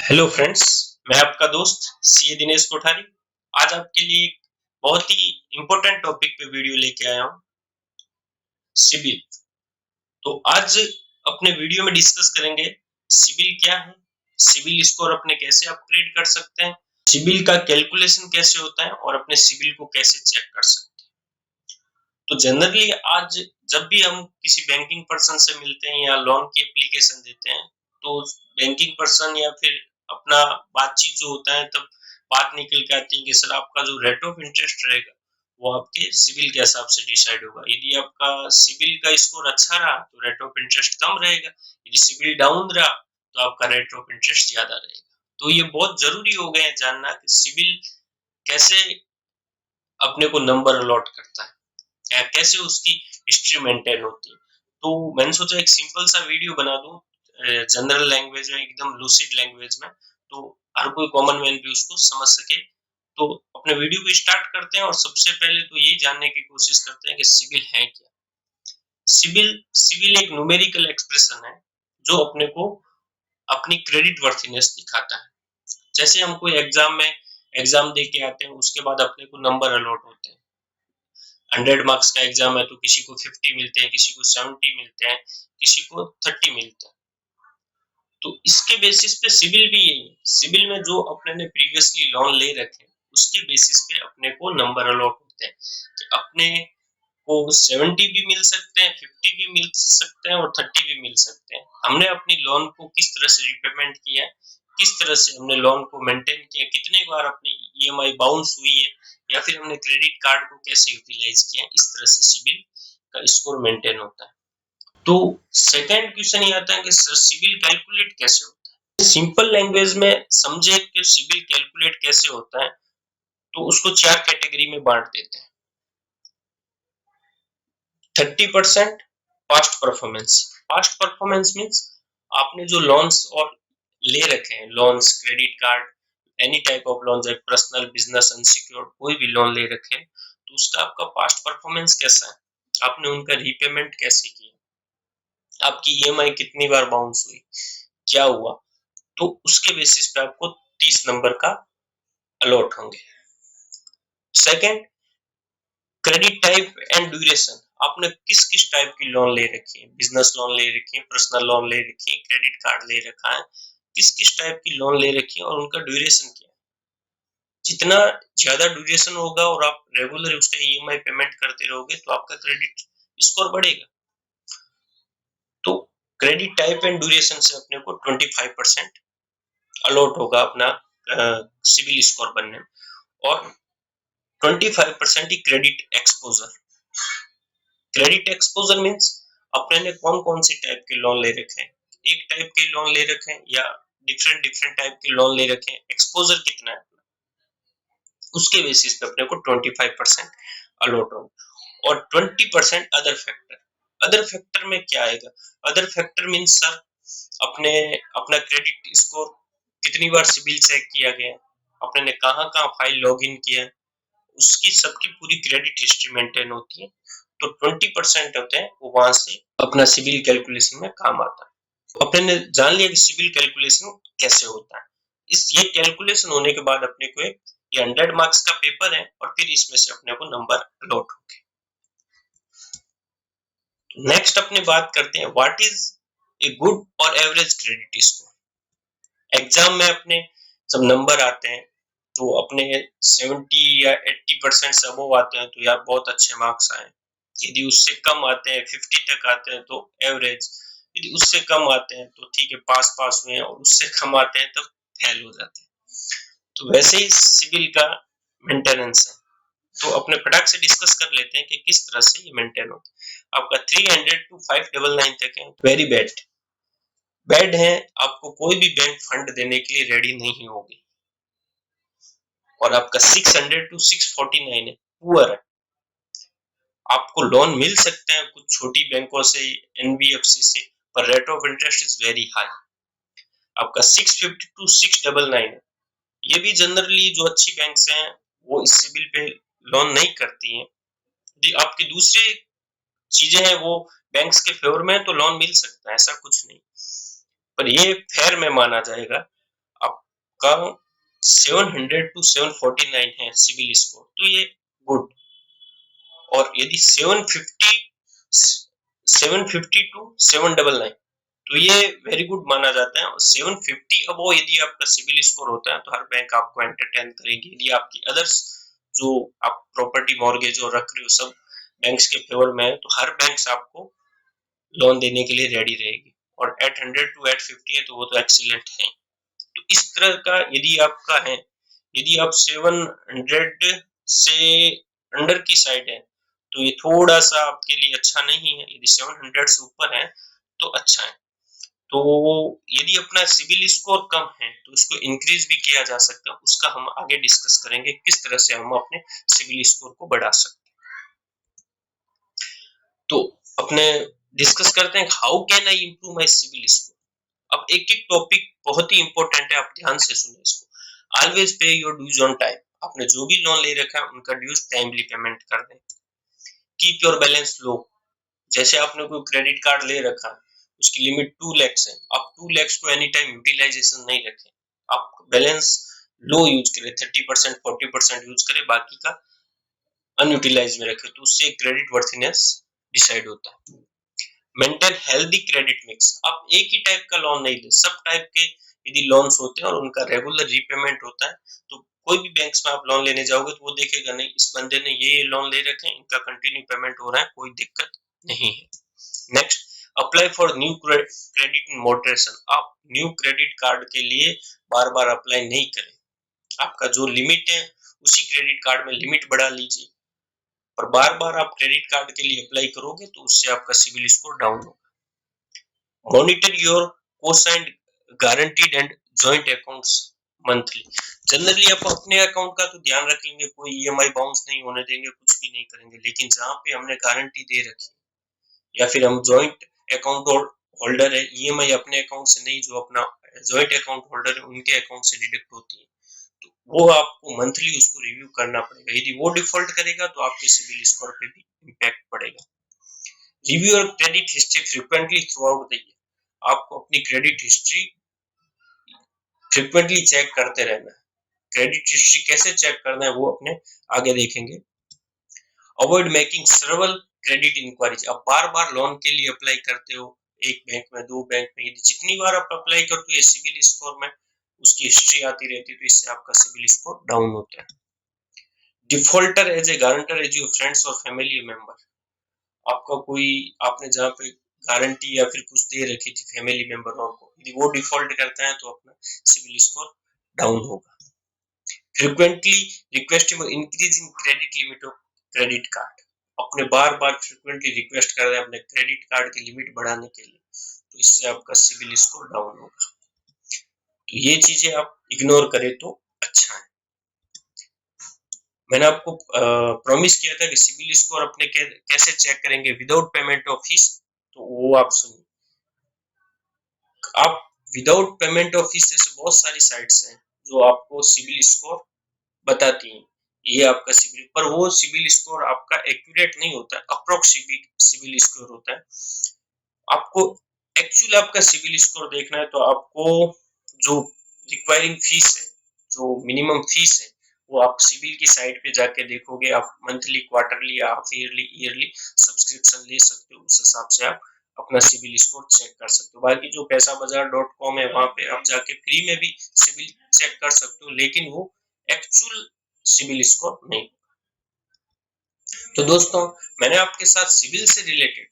Hello friends, मैं आपका दोस्त सीए दिनेश कोठारी। आज आपके लिए एक बहुत ही इम्पोर्टेंट टॉपिक पे वीडियो लेके आया हूँ, सिबिल। तो आज अपने वीडियो में डिस्कस करेंगे सिबिल क्या है, सिबिल स्कोर अपने कैसे अपग्रेड कर सकते हैं, सिबिल का कैलकुलेशन कैसे होता है और अपने सिबिल को कैसे चेक कर सकते हैं। तो जनरली आज जब भी हम किसी बैंकिंग पर्सन से मिलते हैं या लोन की एप्लीकेशन देते हैं, तो बैंकिंग पर्सन या फिर अपना बातचीत जो होता है तब बात निकल के आती है कि सर आपका जो रेट ऑफ इंटरेस्ट रहेगा वो आपके सिबिल के हिसाब से डिसाइड होगा। यदि आपका सिबिल का स्कोर अच्छा रहा तो रेट ऑफ इंटरेस्ट कम रहेगा, यदि सिबिल डाउन रहा तो आपका रेट ऑफ इंटरेस्ट ज्यादा रहेगा। तो ये बहुत जरूरी हो गया है जानना कि सिबिल कैसे अपने को नंबर अलॉट करता है, कैसे उसकी हिस्ट्री मेंटेन होती है। तो मैंने सोचा एक सिंपल सा वीडियो बना दूं जनरल लैंग्वेज में, एकदम लूसिड लैंग्वेज में, तो हर कोई कॉमन मैन भी उसको समझ सके। तो अपने वीडियो को स्टार्ट करते हैं और सबसे पहले तो यही जानने की कोशिश करते हैं कि सिबिल है क्या। सिबिल सिबिल एक न्यूमेरिकल एक्सप्रेशन है जो अपने को अपनी क्रेडिट वर्थीनेस दिखाता है। जैसे हम कोई एग्जाम में एग्जाम दे के आते हैं, उसके बाद अपने को नंबर अलॉट होते हैं। 100 मार्क्स का एग्जाम है तो किसी को 50 मिलते हैं, किसी को 70 मिलते हैं, किसी को 30 मिलते हैं। तो इसके बेसिस पे सिबिल भी यही है। सिबिल में जो अपने ने प्रीवियसली लोन ले रखे उसके बेसिस पे अपने को नंबर अलॉट होते हैं कि अपने को 70 भी मिल सकते हैं, 50 भी मिल सकते हैं और 30 भी मिल सकते हैं। हमने अपनी लोन को किस तरह से रिपेमेंट किया है, किस तरह से हमने लोन को मेंटेन किया, कितने बार अपनी ईएमआई बाउंस हुई है या फिर हमने क्रेडिट कार्ड को कैसे यूटिलाइज किया, इस तरह से सिबिल का स्कोर मेंटेन होता है। तो सेकंड क्वेश्चन ये आता है कि सर सिबिल कैलकुलेट कैसे होता है। सिंपल लैंग्वेज में समझे कि सिबिल कैलकुलेट कैसे होता है तो उसको चार कैटेगरी में बांट देते हैं। 30% past performance. Past performance means आपने जो लोन्स और ले रखे हैं, loans, credit card, any type of loan, है पर्सनल, बिजनेस, अनसिक्योर्ड, कोई भी लोन ले रखे हैं तो उसका आपका पास्ट परफॉर्मेंस कैसा है, आपने उनका रीपेमेंट कैसे किया, आपकी ईएमआई कितनी बार बाउंस हुई, क्या हुआ, तो उसके बेसिस पे आपको 30 नंबर का अलॉट होंगे। Second, credit type and duration. आपने किस किस टाइप की लोन ले रखी है, बिजनेस लोन ले रखी है, पर्सनल लोन ले रखी है, क्रेडिट कार्ड ले रखा है, किस किस टाइप की लोन ले रखी है और उनका ड्यूरेशन क्या है। जितना ज्यादा ड्यूरेशन होगा और आप रेगुलर उसका ईएमआई पेमेंट करते रहोगे तो आपका क्रेडिट स्कोर बढ़ेगा। तो क्रेडिट टाइप एंड ड्यूरेशन से अपने को 25% अलॉट होगा अपना सिबिल स्कोर बनने में, और 25% ही credit exposure. Credit exposure means अपने ने कौन कौन सी टाइप के लोन ले रखे हैं, एक टाइप के लोन ले रखे हैं या डिफरेंट डिफरेंट टाइप के लोन ले रखे हैं, एक्सपोजर कितना है, उसके बेसिस पे अपने को 25% अलॉट होगा। और 20% अदर फैक्टर। अदर फैक्टर में क्या आएगा, अदर फैक्टर मीन्स सर अपने अपना क्रेडिट स्कोर कितनी बार सिबिल चेक किया गया, अपने ने कहाँ कहाँ फाइल लॉग इन किया, उसकी सबकी पूरी क्रेडिट हिस्ट्री मेंटेन होती है। तो 20% होते हैं वो वहां से अपना सिबिल कैलकुलेशन में काम आता है। तो अपने ने जान लिया कि सिबिल कैलकुलेशन कैसे होता है। इस ये कैलकुलेशन होने के बाद अपने को एक ये 100 मार्क्स का पेपर है और फिर इसमें से अपने को नंबर अलॉट होंगे। नेक्स्ट अपने बात करते हैं व्हाट इज ए गुड और एवरेज क्रेडिट स्कोर। एग्जाम में अपने जब नंबर आते हैं तो अपने 70 या 80% से अबव आते हैं तो यार बहुत अच्छे मार्क्स आए, यदि उससे कम आते हैं 50 तक आते हैं तो एवरेज, यदि उससे कम आते हैं तो ठीक है पास पास हुए हैं, और उससे कम आते हैं तो फेल हो जाते हैं। तो वैसे ही सिविल का मेंटेनेंस है। तो अपने फटाक से डिस्कस कर लेते हैं कि किस तरह से ये मेंटेन होता है। आपका 300 टू 599 तक है, वेरी बैड बैड है, आपको कोई भी बैंक फंड देने के लिए रेडी नहीं होगी। और आपका 600 टू 649 है, पुअर है, आपको लोन मिल सकते हैं कुछ छोटी बैंकों से, एनबीएफसी से, पर rate of interest is very high. आपका 650 टू 699 है, ये भी जनरली जो अच्छी बैंक्स हैं वो इस सिबिल पे लोन नहीं करती हैं। आपकी दूसरी चीजें हैं वो बैंक्स के फेवर में तो लोन मिल सकता है, ऐसा कुछ नहीं, पर ये फेयर में माना जाएगा। आप आपका 700 टू 749 है सिविल स्कोर, तो ये गुड। और यदि 750 टू 799 तो ये वेरी गुड माना जाता है। 750 अब वो यदि आपका सिविल स्कोर होता है तो हर बैंक आपको एंटरटेन करेगी। यदि आपकी अदर्स जो आप प्रॉपर्टी मॉर्गेज और रख रहे हो सब बैंक्स के फेवर में है, तो हर बैंक्स आपको लोन देने के लिए रेडी रहेगी। और 800 टू 850 है तो वो तो एक्सीलेंट है। तो इस तरह का यदि आपका है, यदि आप 700 से अंडर की साइड है तो ये थोड़ा सा आपके लिए अच्छा नहीं है। यदि 700 से ऊपर है तो अच्छा है। तो यदि अपना सिविल स्कोर कम है तो इसको इंक्रीज भी किया जा सकता है, उसका हम आगे डिस्कस करेंगे किस तरह से हम अपने सिविल स्कोर को बढ़ा सकते हैं। तो अपने डिस्कस करते हैं how can I improve my CIBIL score. अब एक एक टॉपिक बहुत ही इंपॉर्टेंट है, आप ध्यान से सुने इसको। ऑलवेज पे योर ड्यूज ऑन टाइम। आपने जो भी लोन ले रखा है उनका ड्यूज टाइमली पेमेंट कर दें। कीप योर बैलेंस लो। जैसे आपने कोई क्रेडिट कार्ड ले रखा है, उसकी लिमिट 2 लाख है, आप 2 लाख को एनी टाइम यूटिलाइजेशन नहीं रखें। आप बैलेंस लो यूज करें, 30% 40% यूज करें, बाकी का अनयूटिलाइज में रखें, तो उससे क्रेडिट वर्थीनेस डिसाइड होता है। Maintain healthy credit mix. आप एक ही टाइप का लोन नहीं ले, सब टाइप के यदि लोन्स होते हैं और उनका रेगुलर रीपेमेंट होता है, तो कोई भी बैंक्स में आप लोन लेने जाओगे तो वो देखेगा नहीं इस बंदे ने ये लोन ले रखे हैं, इनका कंटिन्यू पेमेंट हो रहा है, कोई दिक्कत नहीं है। Next, apply for new credit moderation. आप न्यू क्रेडिट कार्ड के लिए बार बार अप्लाई नहीं करें। आपका जो लिमिट है उसी क्रेडिट कार्ड में लिमिट बढ़ा लीजिए। और बार बार आप क्रेडिट कार्ड के लिए अप्लाई करोगे तो उससे आपका सिविल स्कोर डाउन होगा। Monitor your cosigned guaranteed and joint accounts monthly. Generally आप अपने अकाउंट का तो ध्यान रखेंगे, कोई ईएमआई बाउंस नहीं होने देंगे, कुछ भी नहीं करेंगे, लेकिन जहां पे हमने गारंटी दे रखी या फिर हम जॉइंट अकाउंट होल्डर है, ईएमआई अपने अकाउंट से नहीं, जो अपना जॉइंट अकाउंट होल्डर है उनके अकाउंट से डिडक्ट होती है, तो वो आपको मंथली उसको रिव्यू करना पड़ेगा। यदि वो डिफॉल्ट करेगा तो आपके सिविल स्कोर पे भी इम्पैक्ट पड़ेगा। Review your credit history frequently through out the year. आपको अपनी क्रेडिट हिस्ट्री फ्रीक्वेंटली चेक करते रहना है। क्रेडिट हिस्ट्री कैसे चेक करना है वो अपने आगे देखेंगे। Avoid making सर्वल credit inquiries. आप बार बार लोन के लिए अप्लाई करते हो, एक बैंक में, दो बैंक में, यदि जितनी बार आप अप्लाई करते हो ये सिविल स्कोर में उसकी हिस्ट्री आती रहती है, तो इससे आपका सिविल स्कोर डाउन होता है। Defaulter as a guarantor as your friends और फैमिली मेंबर। आपका कोई, आपने जहाँ पे गारंटी या फिर कुछ दे रखी थी फैमिली मेंबर और को, यदि वो डिफॉल्ट करता है तो अपना सिविल स्कोर डाउन होगा। Frequently requesting increasing credit limit of credit card. अपने बार बार फ्रीक्वेंटली रिक्वेस्ट कर रहे हैं अपने क्रेडिट कार्ड की लिमिट बढ़ाने के लिए, तो इससे आपका सिविल स्कोर डाउन होगा। तो ये चीजें आप इग्नोर करें तो अच्छा है। मैंने आपको प्रॉमिस किया था कि सिविल स्कोर अपने कैसे चेक करेंगे विदाउट पेमेंट ऑफ फीस, तो वो आप सुनिए। आप विदाउट पेमेंट ऑफ फीस से बहुत सारी साइट्स हैं जो आपको सिविल स्कोर बताती हैं, ये आपका सिविल, पर वो सिविल स्कोर आपका एक्यूरेट नहीं होता है, अप्रोक्सीमेट सिविल स्कोर होता है। आपको एक्चुअल आपका सिविल स्कोर देखना है तो आपको जो रिक्वायरिंग फीस है, जो मिनिमम फीस है, वो आप सिविल की साइट पे जाके देखोगे। आप मंथली, क्वार्टरली या हाफ ईयरली, ईयरली सब्सक्रिप्शन ले सकते हो, उस हिसाब से आप अपना सिविल स्कोर चेक कर सकते हो। बाकी जो पैसाबाजार.com है वहां पे आप जाके फ्री में भी सिविल चेक कर सकते हो, लेकिन वो एक्चुअल सिविल स्कोर नहीं। तो दोस्तों, मैंने आपके साथ सिविल से रिलेटेड,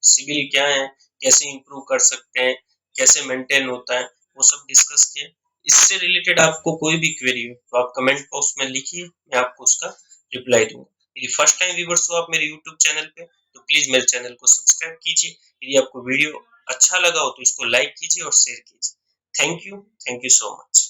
सिविल क्या है, कैसे इंप्रूव कर सकते हैं, कैसे मेंटेन होता है, वो सब डिस्कस किए। इससे रिलेटेड आपको कोई भी क्वेरी हो तो आप कमेंट बॉक्स में लिखिए, मैं आपको उसका रिप्लाई दूंगा। यदि फर्स्ट टाइम व्यूअर्स हो आप मेरे यूट्यूब चैनल पे तो प्लीज मेरे चैनल को सब्सक्राइब कीजिए। यदि आपको वीडियो अच्छा लगा हो तो इसको लाइक कीजिए और शेयर कीजिए। Thank you so much.